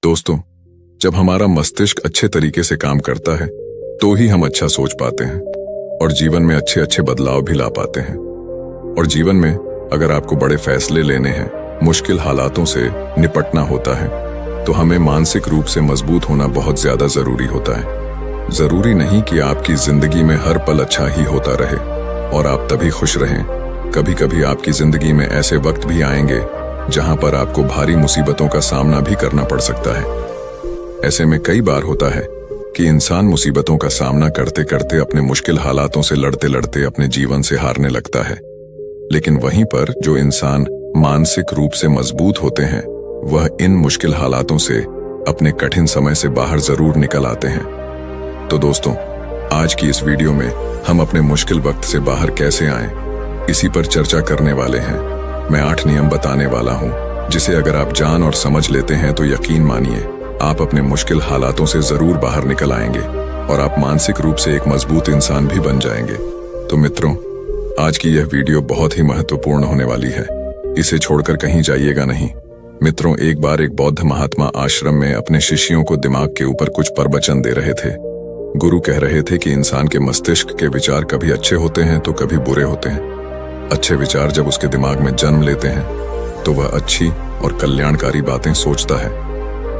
दोस्तों, जब हमारा मस्तिष्क अच्छे तरीके से काम करता है तो ही हम अच्छा सोच पाते हैं और जीवन में अच्छे अच्छे बदलाव भी ला पाते हैं। और जीवन में अगर आपको बड़े फैसले लेने हैं, मुश्किल हालातों से निपटना होता है, तो हमें मानसिक रूप से मजबूत होना बहुत ज्यादा जरूरी होता है। जरूरी नहीं कि आपकी जिंदगी में हर पल अच्छा ही होता रहे और आप तभी खुश रहें। कभी कभी आपकी जिंदगी में ऐसे वक्त भी आएंगे जहां पर आपको भारी मुसीबतों का सामना भी करना पड़ सकता है। ऐसे में कई बार होता है कि इंसान मुसीबतों का सामना करते करते अपने मुश्किल हालातों से लड़ते लड़ते अपने जीवन से हारने लगता है। लेकिन वहीं पर जो इंसान मानसिक रूप से मजबूत होते हैं, वह इन मुश्किल हालातों से अपने कठिन समय से बाहर जरूर निकल आते हैं। तो दोस्तों, आज की इस वीडियो में हम अपने मुश्किल वक्त से बाहर कैसे आएं, इसी पर चर्चा करने वाले हैं। मैं 8 नियम बताने वाला हूं, जिसे अगर आप जान और समझ लेते हैं तो यकीन मानिए आप अपने मुश्किल हालातों से जरूर बाहर निकल आएंगे और आप मानसिक रूप से एक मजबूत इंसान भी बन जाएंगे। तो मित्रों, आज की यह वीडियो बहुत ही महत्वपूर्ण होने वाली है, इसे छोड़कर कहीं जाइएगा नहीं। मित्रों, एक बार एक बौद्ध महात्मा आश्रम में अपने शिष्यों को दिमाग के ऊपर कुछ प्रवचन दे रहे थे। गुरु कह रहे थे कि इंसान के मस्तिष्क के विचार कभी अच्छे होते हैं तो कभी बुरे होते हैं। अच्छे विचार जब उसके दिमाग में जन्म लेते हैं तो वह अच्छी और कल्याणकारी बातें सोचता है,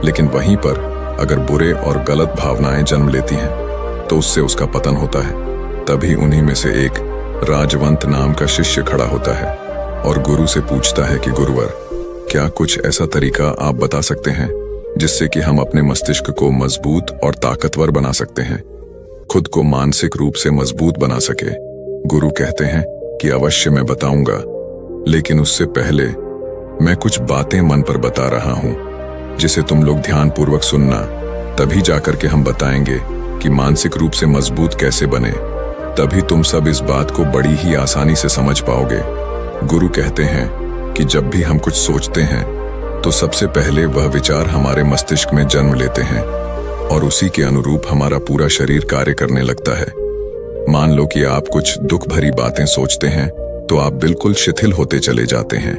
लेकिन वहीं पर अगर बुरे और गलत भावनाएं जन्म लेती हैं तो उससे उसका पतन होता है। तभी उन्हीं में से एक राजवंत नाम का शिष्य खड़ा होता है और गुरु से पूछता है कि गुरुवर, क्या कुछ ऐसा तरीका आप बता सकते हैं जिससे कि हम अपने मस्तिष्क को मजबूत और ताकतवर बना सकते हैं, खुद को मानसिक रूप से मजबूत बना सके। गुरु कहते हैं कि अवश्य मैं बताऊंगा, लेकिन उससे पहले मैं कुछ बातें मन पर बता रहा हूं जिसे तुम लोग ध्यानपूर्वक सुनना। तभी जाकर के हम बताएंगे कि मानसिक रूप से मजबूत कैसे बने। तभी तुम सब इस बात को बड़ी ही आसानी से समझ पाओगे। गुरु कहते हैं कि जब भी हम कुछ सोचते हैं तो सबसे पहले वह विचार हमारे मस्तिष्क में जन्म लेते हैं और उसी के अनुरूप हमारा पूरा शरीर कार्य करने लगता है। मान लो कि आप कुछ दुख भरी बातें सोचते हैं तो आप बिल्कुल शिथिल होते चले जाते हैं,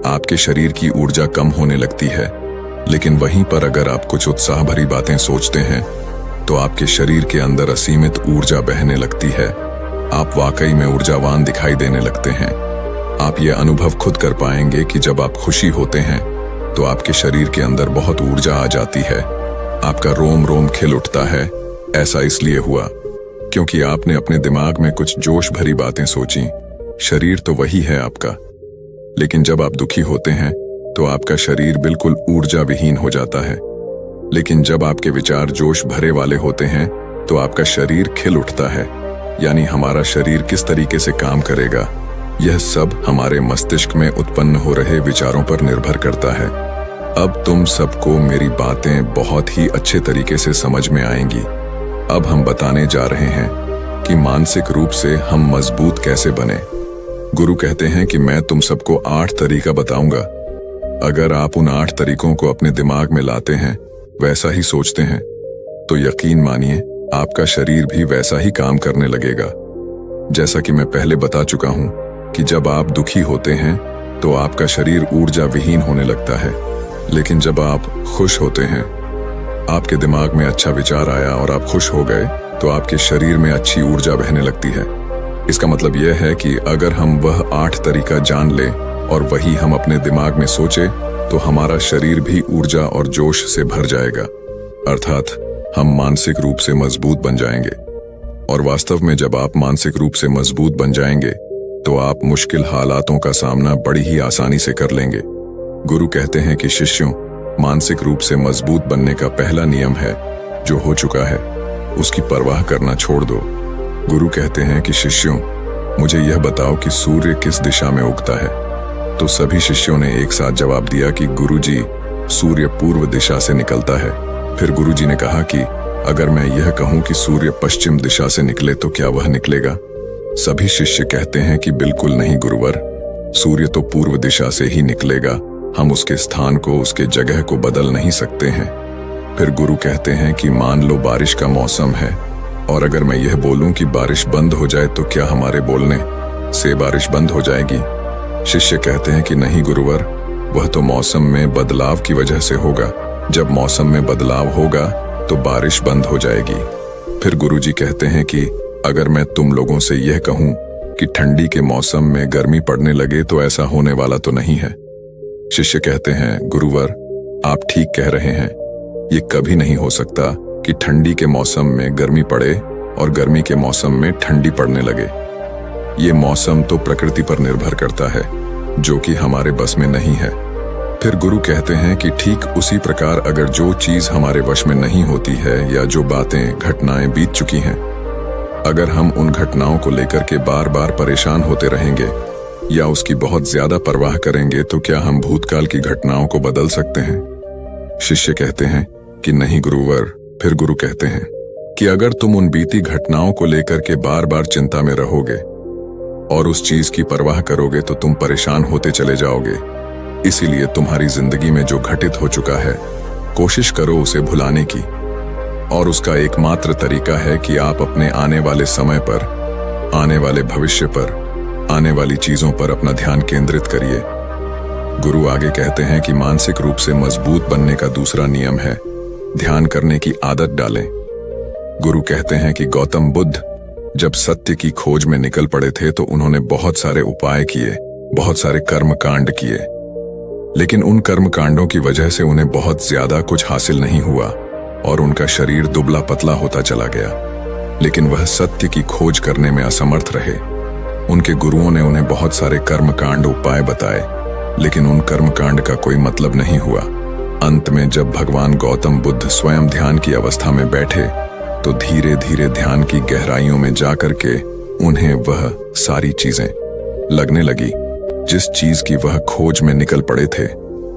आपके शरीर की ऊर्जा कम होने लगती है। लेकिन वहीं पर अगर आप कुछ उत्साह भरी बातें सोचते हैं तो आपके शरीर के अंदर असीमित ऊर्जा बहने लगती है। आप वाकई में ऊर्जावान दिखाई देने लगते हैं। आप ये अनुभव खुद कर पाएंगे कि जब आप खुशी होते हैं तो आपके शरीर के अंदर बहुत ऊर्जा आ जाती है, आपका रोम रोम खिल उठता है। ऐसा इसलिए हुआ क्योंकि आपने अपने दिमाग में कुछ जोश भरी बातें सोची। शरीर तो वही है आपका, लेकिन जब आप दुखी होते हैं तो आपका शरीर बिल्कुल ऊर्जा विहीन हो जाता है। लेकिन जब आपके विचार जोश भरे वाले होते हैं तो आपका शरीर खिल उठता है। यानी हमारा शरीर किस तरीके से काम करेगा, यह सब हमारे मस्तिष्क में उत्पन्न हो रहे विचारों पर निर्भर करता है। अब तुम सबको मेरी बातें बहुत ही अच्छे तरीके से समझ में आएंगी। अब हम बताने जा रहे हैं कि मानसिक रूप से हम मजबूत कैसे बने। गुरु कहते हैं कि मैं तुम सबको 8 तरीका बताऊंगा। अगर आप उन 8 तरीकों को अपने दिमाग में लाते हैं, वैसा ही सोचते हैं, तो यकीन मानिए आपका शरीर भी वैसा ही काम करने लगेगा। जैसा कि मैं पहले बता चुका हूं कि जब आप दुखी होते हैं तो आपका शरीर ऊर्जा विहीन होने लगता है, लेकिन जब आप खुश होते हैं, आपके दिमाग में अच्छा विचार आया और आप खुश हो गए तो आपके शरीर में अच्छी ऊर्जा बहने लगती है। इसका मतलब यह है कि अगर हम वह 8 तरीका जान लें और वही हम अपने दिमाग में सोचे तो हमारा शरीर भी ऊर्जा और जोश से भर जाएगा, अर्थात हम मानसिक रूप से मजबूत बन जाएंगे। और वास्तव में जब आप मानसिक रूप से मजबूत बन जाएंगे तो आप मुश्किल हालातों का सामना बड़ी ही आसानी से कर लेंगे। गुरु कहते हैं कि शिष्यों, मानसिक रूप से मजबूत बनने का पहला नियम है, जो हो चुका है उसकी परवाह करना छोड़ दो। गुरु कहते हैं कि शिष्यों, मुझे यह बताओ कि सूर्य किस दिशा में उगता है। तो सभी शिष्यों ने एक साथ जवाब दिया कि गुरुजी, सूर्य पूर्व दिशा से निकलता है। फिर गुरुजी ने कहा कि अगर मैं यह कहूं कि सूर्य पश्चिम दिशा से निकले तो क्या वह निकलेगा? सभी शिष्य कहते हैं कि बिल्कुल नहीं गुरुवर, सूर्य तो पूर्व दिशा से ही निकलेगा, हम उसके स्थान को, उसके जगह को बदल नहीं सकते हैं। फिर गुरु कहते हैं कि मान लो बारिश का मौसम है और अगर मैं यह बोलूं कि बारिश बंद हो जाए तो क्या हमारे बोलने से बारिश बंद हो जाएगी? शिष्य कहते हैं कि नहीं गुरुवर, वह तो मौसम में बदलाव की वजह से होगा, जब मौसम में बदलाव होगा तो बारिश बंद हो जाएगी। फिर गुरुजी कहते हैं कि अगर मैं तुम लोगों से यह कहूं कि ठंडी के मौसम में गर्मी पड़ने लगे तो ऐसा होने वाला तो नहीं है। शिष्य कहते हैं, गुरुवर आप ठीक कह रहे हैं, ये कभी नहीं हो सकता कि ठंडी के मौसम में गर्मी पड़े और गर्मी के मौसम में ठंडी पड़ने लगे। ये मौसम तो प्रकृति पर निर्भर करता है, जो कि हमारे बस में नहीं है। फिर गुरु कहते हैं कि ठीक उसी प्रकार अगर जो चीज हमारे वश में नहीं होती है या जो बातें घटनाएं बीत चुकी हैं, अगर हम उन घटनाओं को लेकर के बार बार परेशान होते रहेंगे या उसकी बहुत ज्यादा परवाह करेंगे तो क्या हम भूतकाल की घटनाओं को बदल सकते हैं? शिष्य कहते हैं कि नहीं गुरुवर। फिर गुरु कहते हैं कि अगर तुम उन बीती घटनाओं को लेकर के बार बार चिंता में रहोगे और उस चीज की परवाह करोगे तो तुम परेशान होते चले जाओगे। इसीलिए तुम्हारी जिंदगी में जो घटित हो चुका है, कोशिश करो उसे भुलाने की, और उसका एकमात्र तरीका है कि आप अपने आने वाले समय पर, आने वाले भविष्य पर, आने वाली चीजों पर अपना ध्यान केंद्रित करिए। गुरु आगे कहते हैं कि मानसिक रूप से मजबूत बनने का दूसरा नियम है ध्यान करने की आदत डालें। गुरु कहते हैं कि गौतम बुद्ध जब सत्य की खोज में निकल पड़े थे तो उन्होंने बहुत सारे उपाय किए, बहुत सारे कर्म कांड किए, लेकिन उन कर्म कांडों की वजह से उन्हें बहुत ज्यादा कुछ हासिल नहीं हुआ और उनका शरीर दुबला पतला होता चला गया। लेकिन वह सत्य की खोज करने में असमर्थ रहे। उनके गुरुओं ने उन्हें बहुत सारे कर्म कांड उपाय बताए, लेकिन उन कर्म कांड का कोई मतलब नहीं हुआ। अंत में जब भगवान गौतम बुद्ध स्वयं ध्यान की अवस्था में बैठे तो धीरे धीरे ध्यान की गहराइयों में जाकर के उन्हें वह सारी चीजें लगने लगी जिस चीज की वह खोज में निकल पड़े थे।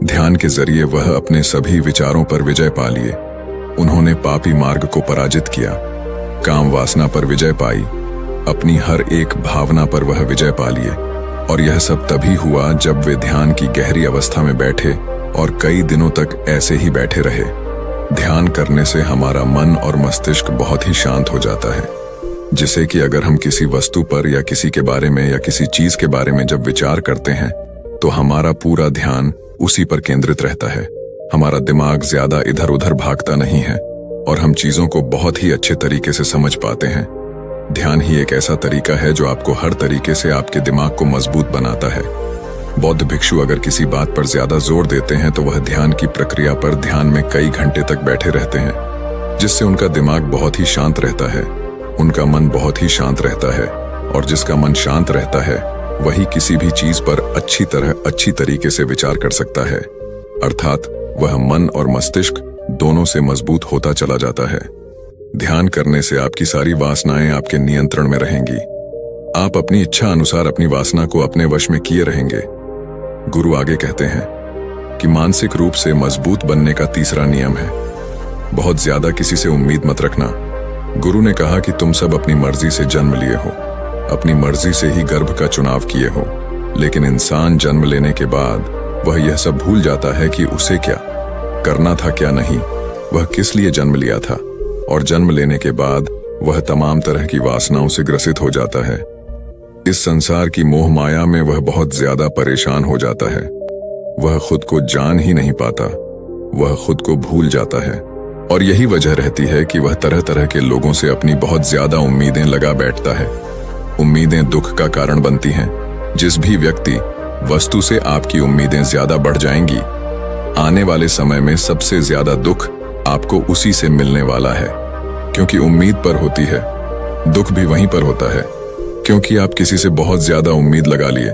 ध्यान के जरिए वह अपने सभी विचारों पर विजय पा लिए। उन्होंने पापी मार्ग को पराजित किया, काम वासना पर विजय पाई, अपनी हर एक भावना पर वह विजय पा लिए। और यह सब तभी हुआ जब वे ध्यान की गहरी अवस्था में बैठे और कई दिनों तक ऐसे ही बैठे रहे। ध्यान करने से हमारा मन और मस्तिष्क बहुत ही शांत हो जाता है, जिसे कि अगर हम किसी वस्तु पर या किसी के बारे में या किसी चीज के बारे में जब विचार करते हैं तो हमारा पूरा ध्यान उसी पर केंद्रित रहता है। हमारा दिमाग ज्यादा इधर उधर भागता नहीं है और हम चीजों को बहुत ही अच्छे तरीके से समझ पाते हैं। ध्यान ही एक ऐसा तरीका है जो आपको हर तरीके से आपके दिमाग को मजबूत बनाता है। बौद्ध भिक्षु अगर किसी बात पर ज्यादा जोर देते हैं तो वह ध्यान की प्रक्रिया पर ध्यान में कई घंटे तक बैठे रहते हैं, जिससे उनका दिमाग बहुत ही शांत रहता है, उनका मन बहुत ही शांत रहता है, और जिसका मन शांत रहता है वही किसी भी चीज पर अच्छी तरीके से विचार कर सकता है। अर्थात वह मन और मस्तिष्क दोनों से मजबूत होता चला जाता है। ध्यान करने से आपकी सारी वासनाएं आपके नियंत्रण में रहेंगी। आप अपनी इच्छा अनुसार अपनी वासना को अपने वश में किए रहेंगे। गुरु आगे कहते हैं कि मानसिक रूप से मजबूत बनने का तीसरा नियम है बहुत ज्यादा किसी से उम्मीद मत रखना। गुरु ने कहा कि तुम सब अपनी मर्जी से जन्म लिए हो, अपनी मर्जी से ही गर्भ का चुनाव किए हो, लेकिन इंसान जन्म लेने के बाद वह यह सब भूल जाता है कि उसे क्या करना था क्या नहीं, वह किस लिए जन्म लिया था, और जन्म लेने के बाद वह तमाम तरह की वासनाओं से ग्रसित हो जाता है। इस संसार की मोह माया में वह बहुत ज्यादा परेशान हो जाता है। वह खुद को जान ही नहीं पाता, वह खुद को भूल जाता है, और यही वजह रहती है कि वह तरह तरह के लोगों से अपनी बहुत ज्यादा उम्मीदें लगा बैठता है। उम्मीदें दुख का कारण बनती हैं। जिस भी व्यक्ति वस्तु से आपकी उम्मीदें ज्यादा बढ़ जाएंगी, आने वाले समय में सबसे ज्यादा दुख आपको उसी से मिलने वाला है, क्योंकि उम्मीद पर होती है। दुख भी वहीं पर होता है, क्योंकि आप किसी से बहुत ज्यादा उम्मीद लगा लिए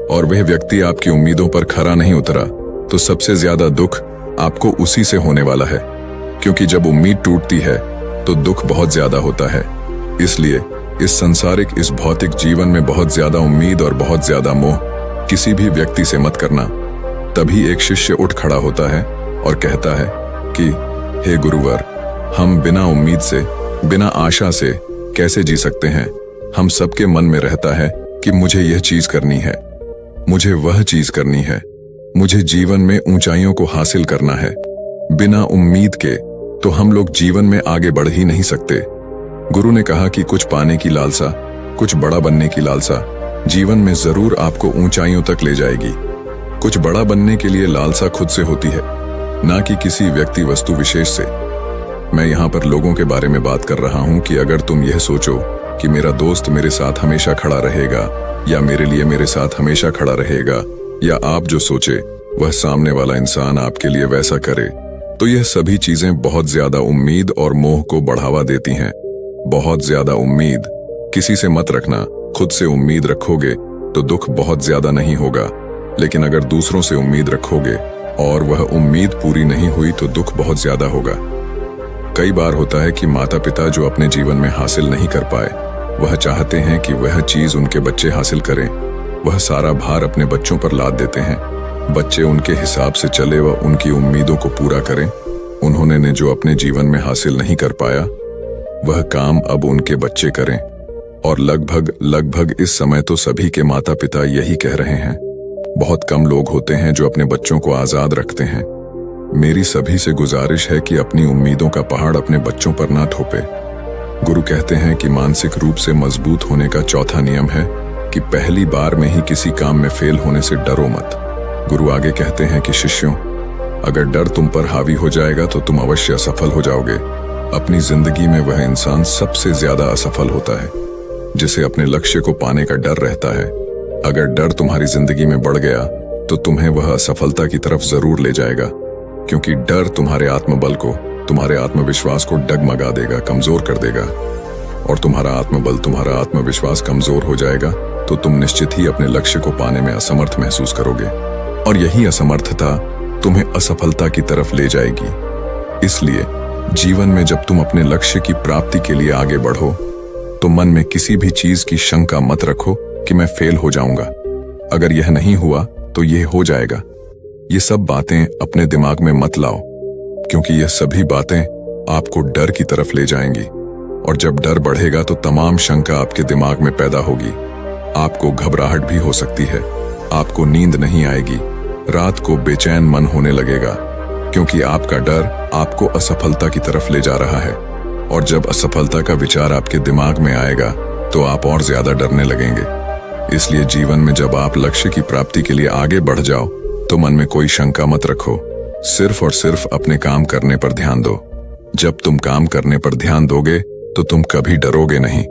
और वह व्यक्ति आपकी उम्मीदों पर खरा नहीं उतरा, तो सबसे ज्यादा दुख आपको उसी से होने वाला है, क्योंकि जब उम्मीद टूटती है तो दुख बहुत ज्यादा होता है। इसलिए इस संसारिक, इस भौतिक जीवन में बहुत ज्यादा उम्मीद और बहुत ज्यादा मोह किसी भी व्यक्ति से मत करना। तभी एक शिष्य उठ खड़ा होता है और कहता है कि हे गुरुवर, हम बिना उम्मीद से, बिना आशा से कैसे जी सकते हैं? हम सबके मन में रहता है कि मुझे यह चीज करनी है, मुझे वह चीज करनी है, मुझे जीवन में ऊंचाइयों को हासिल करना है। बिना उम्मीद के तो हम लोग जीवन में आगे बढ़ ही नहीं सकते। गुरु ने कहा कि कुछ पाने की लालसा, कुछ बड़ा बनने की लालसा जीवन में जरूर आपको ऊंचाइयों तक ले जाएगी। कुछ बड़ा बनने के लिए लालसा खुद से होती है, ना कि किसी व्यक्ति वस्तु विशेष से। मैं यहाँ पर लोगों के बारे में बात कर रहा हूँ कि अगर तुम यह सोचो कि मेरा दोस्त मेरे साथ हमेशा खड़ा रहेगा या मेरे लिए मेरे साथ हमेशा खड़ा रहेगा, या आप जो सोचे वह सामने वाला इंसान आपके लिए वैसा करे, तो यह सभी चीजें बहुत ज्यादा उम्मीद और मोह को बढ़ावा देती हैं। बहुत ज्यादा उम्मीद किसी से मत रखना। खुद से उम्मीद रखोगे तो दुख बहुत ज्यादा नहीं होगा, लेकिन अगर दूसरों से उम्मीद रखोगे और वह उम्मीद पूरी नहीं हुई तो दुख बहुत ज्यादा होगा। कई बार होता है कि माता पिता जो अपने जीवन में हासिल नहीं कर पाए, वह चाहते हैं कि वह चीज उनके बच्चे हासिल करें। वह सारा भार अपने बच्चों पर लाद देते हैं। बच्चे उनके हिसाब से चले व उनकी उम्मीदों को पूरा करें। उन्होंने ने जो अपने जीवन में हासिल नहीं कर पाया, वह काम अब उनके बच्चे करें। और लगभग इस समय तो सभी के माता पिता यही कह रहे हैं। बहुत कम लोग होते हैं जो अपने बच्चों को आजाद रखते हैं। मेरी सभी से गुजारिश है कि अपनी उम्मीदों का पहाड़ अपने बच्चों पर ना थोपे। गुरु कहते हैं कि मानसिक रूप से मजबूत होने का चौथा नियम है कि पहली बार में ही किसी काम में फेल होने से डरो मत। गुरु आगे कहते हैं कि शिष्यों, अगर डर तुम पर हावी हो जाएगा तो तुम अवश्य असफल हो जाओगे। अपनी जिंदगी में वह इंसान सबसे ज्यादा असफल होता है जिसे अपने लक्ष्य को पाने का डर रहता है। अगर डर तुम्हारी जिंदगी में बढ़ गया तो तुम्हें वह असफलता की तरफ जरूर ले जाएगा, क्योंकि डर तुम्हारे आत्मबल को, तुम्हारे आत्मविश्वास को डगमगा देगा, कमजोर कर देगा। और तुम्हारा आत्मबल, तुम्हारा आत्मविश्वास कमजोर हो जाएगा तो तुम निश्चित ही अपने लक्ष्य को पाने में असमर्थ महसूस करोगे, और यही असमर्थता तुम्हें असफलता की तरफ ले जाएगी। इसलिए जीवन में जब तुम अपने लक्ष्य की प्राप्ति के लिए आगे बढ़ो तो मन में किसी भी चीज की शंका मत रखो कि मैं फेल हो जाऊंगा। अगर यह नहीं हुआ तो यह हो जाएगा। ये सब बातें अपने दिमाग में मत लाओ, क्योंकि यह सभी बातें आपको डर की तरफ ले जाएंगी। और जब डर बढ़ेगा तो तमाम शंका आपके दिमाग में पैदा होगी। आपको घबराहट भी हो सकती है, आपको नींद नहीं आएगी, रात को बेचैन मन होने लगेगा, क्योंकि आपका डर आपको असफलता की तरफ ले जा रहा है। और जब असफलता का विचार आपके दिमाग में आएगा तो आप और ज्यादा डरने लगेंगे। इसलिए जीवन में जब आप लक्ष्य की प्राप्ति के लिए आगे बढ़ जाओ तो मन में कोई शंका मत रखो, सिर्फ और सिर्फ अपने काम करने पर ध्यान दो। जब तुम काम करने पर ध्यान दोगे तो तुम कभी डरोगे नहीं,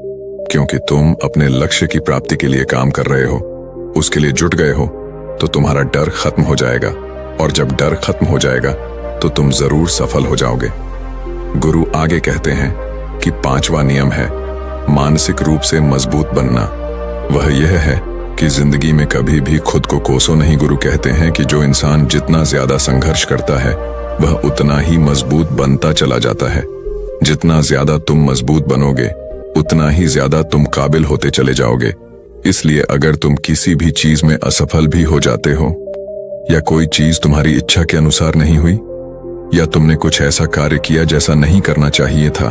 क्योंकि तुम अपने लक्ष्य की प्राप्ति के लिए काम कर रहे हो, उसके लिए जुट गए हो, तो तुम्हारा डर खत्म हो जाएगा। और जब डर खत्म हो जाएगा तो तुम जरूर सफल हो जाओगे। गुरु आगे कहते हैं कि पांचवा नियम है मानसिक रूप से मजबूत बनना। वह यह है कि जिंदगी में कभी भी खुद को कोसो नहीं। गुरु कहते हैं कि जो इंसान जितना ज्यादा संघर्ष करता है वह उतना ही मजबूत बनता चला जाता है। जितना ज्यादा तुम मजबूत बनोगे उतना ही ज्यादा तुम काबिल होते चले जाओगे। इसलिए अगर तुम किसी भी चीज में असफल भी हो जाते हो, या कोई चीज तुम्हारी इच्छा के अनुसार नहीं हुई, या तुमने कुछ ऐसा कार्य किया जैसा नहीं करना चाहिए था,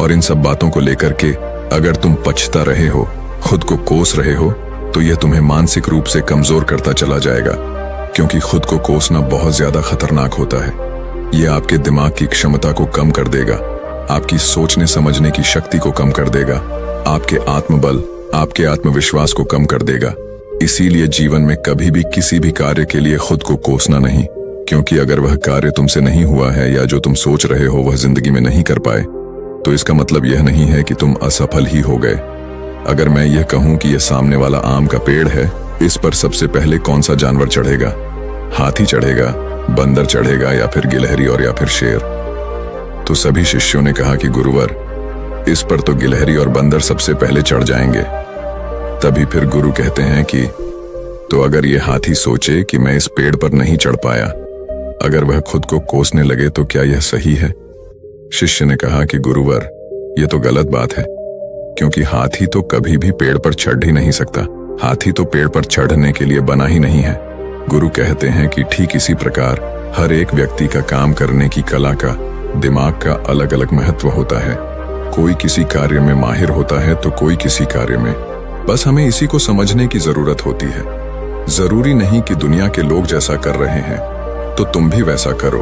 और इन सब बातों को लेकर के अगर तुम पछता रहे हो, खुद को कोस रहे हो, तो यह तुम्हें मानसिक रूप से कमजोर करता चला जाएगा। क्योंकि खुद को कोसना बहुत ज्यादा खतरनाक होता है। यह आपके दिमाग की क्षमता को कम कर देगा, आपकी सोचने समझने की शक्ति को कम कर देगा, आपके आत्मबल, आपके आत्मविश्वास को कम कर देगा। इसीलिए जीवन में कभी भी किसी भी कार्य के लिए खुद को कोसना नहीं, क्योंकि अगर वह कार्य तुमसे नहीं हुआ है या जो तुम सोच रहे हो वह जिंदगी में नहीं कर पाए, तो इसका मतलब यह नहीं है कि तुम असफल ही हो गए। अगर मैं यह कहूं कि यह सामने वाला आम का पेड़ है, इस पर सबसे पहले कौन सा जानवर चढ़ेगा? हाथी चढ़ेगा, बंदर चढ़ेगा, या फिर गिलहरी और या फिर शेर? तो सभी शिष्यों ने कहा कि गुरुवर, इस पर तो गिलहरी और बंदर सबसे पहले चढ़ जाएंगे। तभी फिर गुरु कहते हैं कि तो अगर ये हाथी सोचे कि मैं इस पेड़ पर नहीं चढ़ पाया, अगर वह खुद को कोसने लगे तो क्या यह सही है? शिष्य ने कहा कि गुरुवर, यह तो गलत बात है, क्योंकि हाथी तो कभी भी पेड़ पर चढ़ ही नहीं सकता। हाथी तो पेड़ पर चढ़ने के लिए बना ही नहीं है। गुरु कहते हैं कि ठीक इसी प्रकार हर एक व्यक्ति का काम करने की कला का, दिमाग का अलग अलग महत्व होता है। कोई किसी कार्य में माहिर होता है तो कोई किसी कार्य में। बस हमें इसी को समझने की जरूरत होती है। जरूरी नहीं कि दुनिया के लोग जैसा कर रहे हैं तो तुम भी वैसा करो।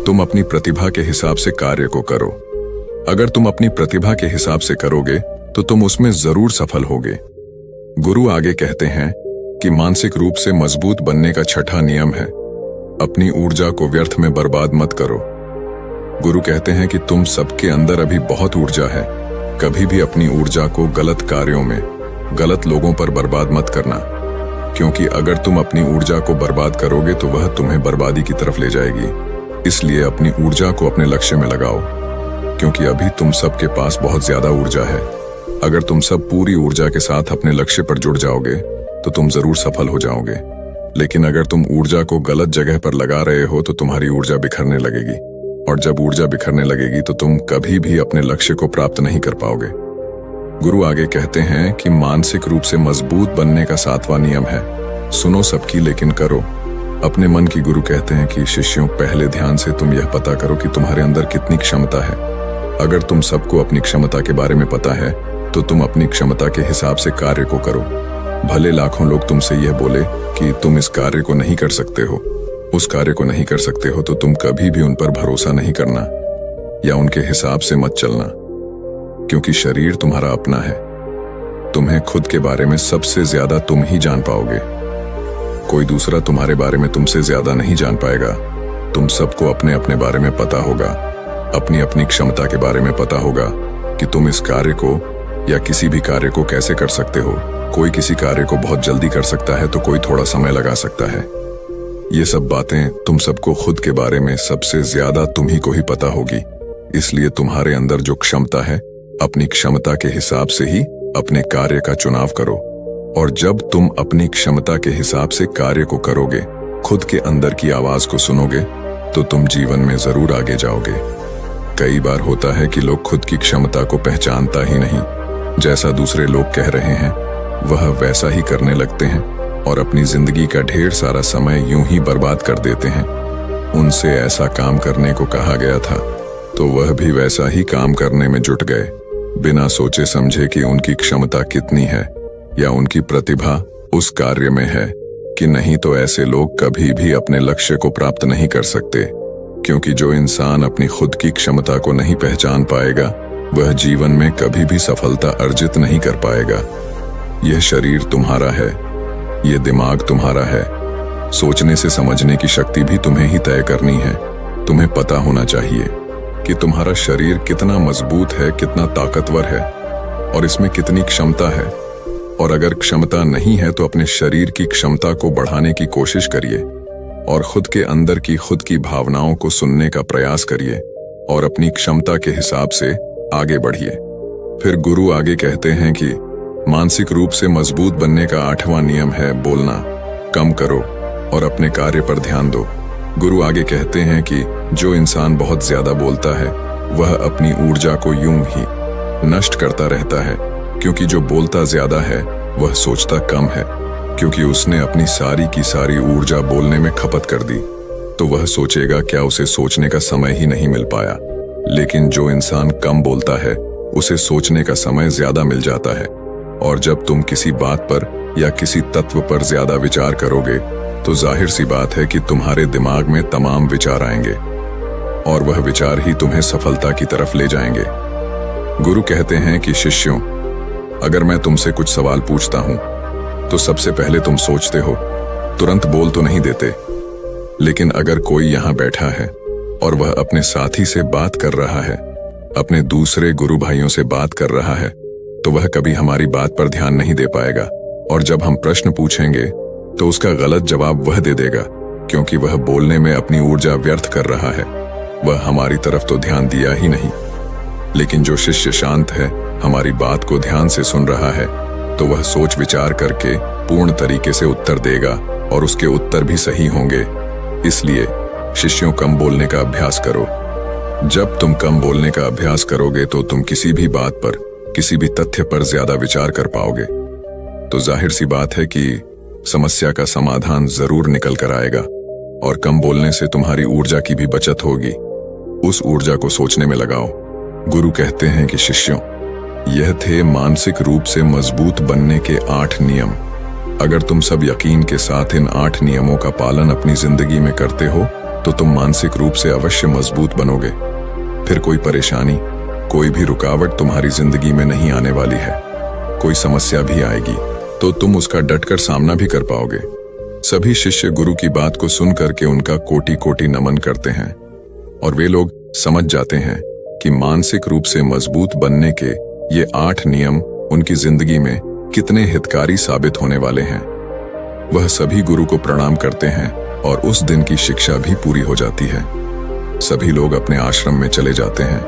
तुम अपनी प्रतिभा के हिसाब से कार्य को करो। अगर तुम अपनी प्रतिभा के हिसाब से करोगे तो तुम उसमें जरूर सफल होगे। गुरु आगे कहते हैं कि मानसिक रूप से मजबूत बनने का छठा नियम है अपनी ऊर्जा को व्यर्थ में बर्बाद मत करो। गुरु कहते हैं कि तुम सबके अंदर अभी बहुत ऊर्जा है। कभी भी अपनी ऊर्जा को गलत कार्यों में, गलत लोगों पर बर्बाद मत करना, क्योंकि अगर तुम अपनी ऊर्जा को बर्बाद करोगे तो वह तुम्हें बर्बादी की तरफ ले जाएगी। इसलिए अपनी ऊर्जा को अपने लक्ष्य में लगाओ, क्योंकि अभी तुम सबके पास बहुत ज्यादा ऊर्जा है। अगर तुम सब पूरी ऊर्जा के साथ अपने लक्ष्य पर जुड़ जाओगे तो तुम जरूर सफल हो जाओगे। लेकिन अगर तुम ऊर्जा को गलत जगह पर लगा रहे हो तो तुम्हारी ऊर्जा बिखरने लगेगी, और जब ऊर्जा बिखरने लगेगी तो तुम कभी भी अपने लक्ष्य को प्राप्त नहीं कर पाओगे। गुरु आगे कहते हैं कि मानसिक रूप से मजबूत बनने का 7वां नियम है, सुनो सबकी लेकिन करो अपने मन की। गुरु कहते हैं कि शिष्यों, पहले ध्यान से तुम यह पता करो कि तुम्हारे अंदर कितनी क्षमता है। अगर तुम सबको अपनी क्षमता के बारे में पता है तो तुम अपनी क्षमता के हिसाब से कार्य को करो। भले लाखों लोग तुमसे यह बोले कि तुम इस कार्य को नहीं कर सकते हो, उस कार्य को नहीं कर सकते हो, तो तुम कभी भी उन पर भरोसा नहीं करना या उनके हिसाब से मत चलना, क्योंकि शरीर तुम्हारा अपना है। तुम्हें खुद के बारे में सबसे ज्यादा तुम ही जान पाओगे। कोई दूसरा तुम्हारे बारे में तुमसे ज्यादा नहीं जान पाएगा। तुम सबको अपने अपने बारे में पता होगा, अपनी अपनी क्षमता के बारे में पता होगा कि तुम इस कार्य को या किसी भी कार्य को कैसे कर सकते हो। कोई किसी कार्य को बहुत जल्दी कर सकता है तो कोई थोड़ा समय लगा सकता है। ये सब बातें तुम सबको खुद के बारे में सबसे ज्यादा तुम ही को ही पता होगी। इसलिए तुम्हारे अंदर जो क्षमता है, अपनी क्षमता के हिसाब से ही अपने कार्य का चुनाव करो। और जब तुम अपनी क्षमता के हिसाब से कार्य को करोगे, खुद के अंदर की आवाज को सुनोगे, तो तुम जीवन में जरूर आगे जाओगे। कई बार होता है कि लोग खुद की क्षमता को पहचानता ही नहीं, जैसा दूसरे लोग कह रहे हैं वह वैसा ही करने लगते हैं और अपनी जिंदगी का ढेर सारा समय यूं ही बर्बाद कर देते हैं। उनसे ऐसा काम करने को कहा गया था तो वह भी वैसा ही काम करने में जुट गए, बिना सोचे समझे कि उनकी क्षमता कितनी है या उनकी प्रतिभा उस कार्य में है कि नहीं। तो ऐसे लोग कभी भी अपने लक्ष्य को प्राप्त नहीं कर सकते, क्योंकि जो इंसान अपनी खुद की क्षमता को नहीं पहचान पाएगा वह जीवन में कभी भी सफलता अर्जित नहीं कर पाएगा। यह शरीर तुम्हारा है, यह दिमाग तुम्हारा है, सोचने से समझने की शक्ति भी तुम्हें ही तय करनी है। तुम्हें पता होना चाहिए कि तुम्हारा शरीर कितना मजबूत है, कितना ताकतवर है और इसमें कितनी क्षमता है। और अगर क्षमता नहीं है तो अपने शरीर की क्षमता को बढ़ाने की कोशिश करिए और खुद के अंदर की खुद की भावनाओं को सुनने का प्रयास करिए और अपनी क्षमता के हिसाब से आगे बढ़िए। फिर गुरु आगे कहते हैं कि मानसिक रूप से मजबूत बनने का 8वां नियम है, बोलना कम करो और अपने कार्य पर ध्यान दो। गुरु आगे कहते हैं कि जो इंसान बहुत ज्यादा बोलता है वह अपनी ऊर्जा को यूं ही नष्ट करता रहता है, क्योंकि जो बोलता ज्यादा है वह सोचता कम है, क्योंकि उसने अपनी सारी की सारी ऊर्जा बोलने में खपत कर दी तो वह सोचेगा क्या उसे सोचने का समय ही नहीं मिल पाया। लेकिन जो इंसान कम बोलता है उसे सोचने का समय ज्यादा मिल जाता है, और जब तुम किसी बात पर या किसी तत्व पर ज्यादा विचार करोगे तो जाहिर सी बात है कि तुम्हारे दिमाग में तमाम विचार आएंगे और वह विचार ही तुम्हें सफलता की तरफ ले जाएंगे। गुरु कहते हैं कि शिष्यों, अगर मैं तुमसे कुछ सवाल पूछता हूं तो सबसे पहले तुम सोचते हो, तुरंत बोल तो नहीं देते। लेकिन अगर कोई यहां बैठा है और वह अपने साथी से बात कर रहा है, अपने दूसरे गुरु भाइयों से बात कर रहा है, तो वह कभी हमारी बात पर ध्यान नहीं दे पाएगा। और जब हम प्रश्न पूछेंगे तो उसका गलत जवाब वह दे देगा, क्योंकि वह बोलने में अपनी ऊर्जा व्यर्थ कर रहा है। वह हमारी तरफ तो ध्यान दिया ही नहीं। लेकिन जो शिष्य शांत है, हमारी बात को ध्यान से सुन रहा है, तो वह सोच विचार करके पूर्ण तरीके से उत्तर देगा और उसके उत्तर भी सही होंगे। इसलिए शिष्यों, कम बोलने का अभ्यास करो। जब तुम कम बोलने का अभ्यास करोगे तो तुम किसी भी बात पर, किसी भी तथ्य पर ज्यादा विचार कर पाओगे। तो जाहिर सी बात है कि समस्या का समाधान जरूर निकल कर आएगा, और कम बोलने से तुम्हारी ऊर्जा की भी बचत होगी। उस ऊर्जा को सोचने में लगाओ। गुरु कहते हैं कि शिष्यों, यह थे मानसिक रूप से मजबूत बनने के 8 नियम। अगर तुम सब यकीन के साथ इन 8 नियमों का पालन अपनी जिंदगी में करते हो तो तुम मानसिक रूप से अवश्य मजबूत बनोगे। फिर कोई परेशानी, कोई भी रुकावट तुम्हारी जिंदगी में नहीं आने वाली है। कोई समस्या भी आएगी तो तुम उसका डटकर सामना भी कर पाओगे। सभी शिष्य गुरु की बात को सुन करके उनका कोटि कोटि नमन करते हैं और वे लोग समझ जाते हैं कि मानसिक रूप से मजबूत बनने के ये 8 नियम उनकी जिंदगी में कितने हितकारी साबित होने वाले हैं। वह सभी गुरु को प्रणाम करते हैं और उस दिन की शिक्षा भी पूरी हो जाती है। सभी लोग अपने आश्रम में चले जाते हैं।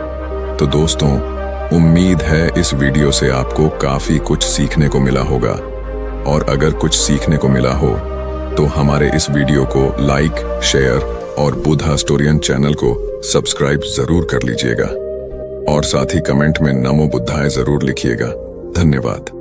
तो दोस्तों, उम्मीद है इस वीडियो से आपको काफी कुछ सीखने को मिला होगा, और अगर कुछ सीखने को मिला हो तो हमारे इस वीडियो को लाइक, शेयर और बुधा स्टोरियन चैनल को सब्सक्राइब जरूर कर लीजिएगा और साथ ही कमेंट में नमो बुद्धाय जरूर लिखिएगा। धन्यवाद।